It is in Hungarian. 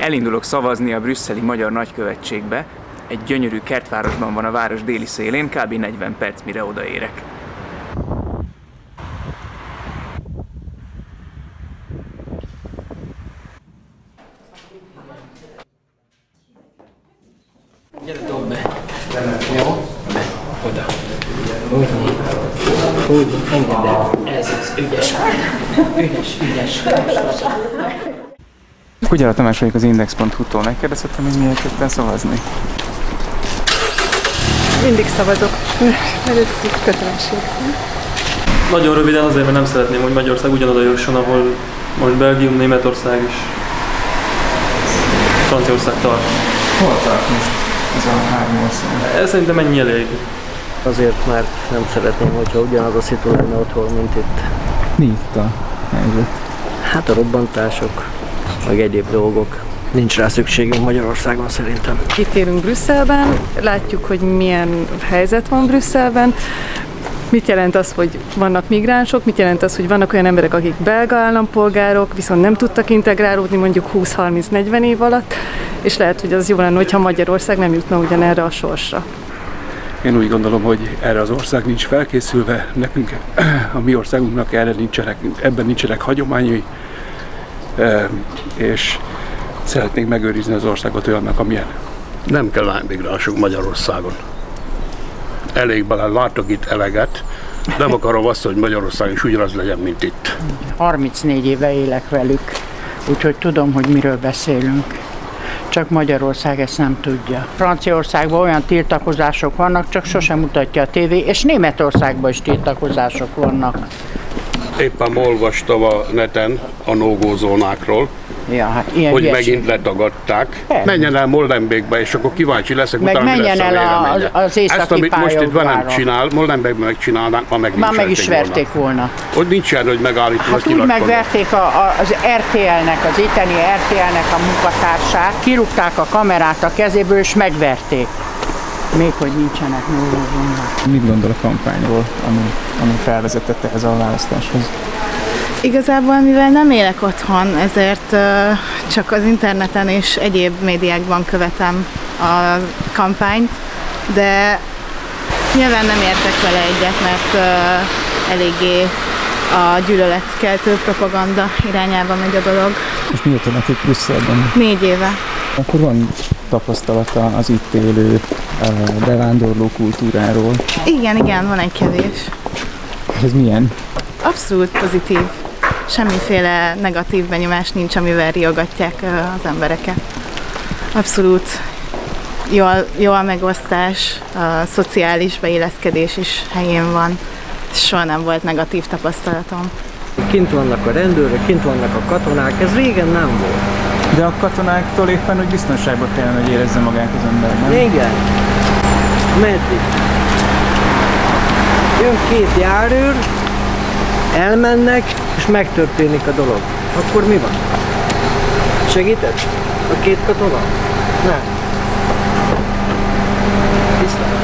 Elindulok szavazni a brüsszeli magyar nagykövetségbe. Egy gyönyörű kertvárosban van a város déli szélén, kb. 40 perc, mire odaérek. Gyere, dob be. Jó? Be. Oda. Úgy, engedd el. Ez az, ügyes. Ügyes. Kugyala Tamás vagyok az Index.hu-tól. Megkérdezhettem, hogy miért jöttél szavazni? Mindig szavazok, mert ez kötelesség. Nagyon röviden azért, mert nem szeretném, hogy Magyarország ugyanoda jusson, ahol most Belgium, Németország és Franciaország tart. Hol tart most ez a három ország? Szerintem ennyi elég. Azért, mert nem szeretném, hogyha ugyanaz a szitu lenne otthon, mint itt. Mi itt a helyzet? Hát a robbantások, meg egyéb dolgok. Nincs rá szükségünk Magyarországon szerintem. Itt élünk Brüsszelben, látjuk, hogy milyen helyzet van Brüsszelben. Mit jelent az, hogy vannak migránsok, mit jelent az, hogy vannak olyan emberek, akik belga állampolgárok, viszont nem tudtak integrálódni mondjuk 20-30-40 év alatt, és lehet, hogy az jó lenne, hogyha Magyarország nem jutna ugyanerre a sorsra. Én úgy gondolom, hogy erre az ország nincs felkészülve, nekünk, a mi országunknak ebben nincsenek hagyományai, és szeretnénk megőrizni az országot olyannak, amilyen. Nem kell migránsok Magyarországon. Elég bele, látok itt eleget. Nem akarom azt, hogy Magyarország is ugyanaz legyen, mint itt. 34 éve élek velük, úgyhogy tudom, hogy miről beszélünk. Csak Magyarország ezt nem tudja. Franciaországban olyan tiltakozások vannak, csak sosem mutatja a tévé, és Németországban is tiltakozások vannak. Éppen olvastam a neten a no-go zónákról, Ja, hát ilyen hogy hülyeség. megint letagadták. Persze. Menjen el Molenbeekbe, és akkor kíváncsi leszek, Meg utána mi lesz menjen a el véleménye. az északi Ezt, amit most itt velem pályaudvarra. csinál, Molenbeekben megcsinálnák, már Meg is verték volna. Ott nincs ilyen, hogy megállítanak Hát úgy megverték az RTL-nek, az itteni RTL-nek a munkatársát, kirúgták a kamerát a kezéből, és megverték. Még hogy nincsenek no-go. Mit gondol a kampányról, ami felvezetett ehhez a választáshoz? Igazából, mivel nem élek otthon, ezért csak az interneten és egyéb médiákban követem a kampányt, de nyilván nem értek vele egyet, mert eléggé a gyűlöletkeltő propaganda irányába megy a dolog. És mióta lakik Brüsszelben? 4 éve. Akkor van tapasztalata az itt élő bevándorló kultúráról. Igen, van egy kevés. Ez milyen? Abszolút pozitív. Semmiféle negatív benyomás nincs, amivel riogatják az embereket. Abszolút jó a megosztás, a szociális beilleszkedés is helyén van. Soha nem volt negatív tapasztalatom. Kint vannak a rendőrök, kint vannak a katonák, ez régen nem volt. De a katonáktól éppen, hogy biztonságban kellene, hogy érezze magát az ember, nem? Igen. Meddig? Jön 2 járőr, elmennek, és megtörténik a dolog. Akkor mi van? Segített? A 2 katona? Nem. Viszlát.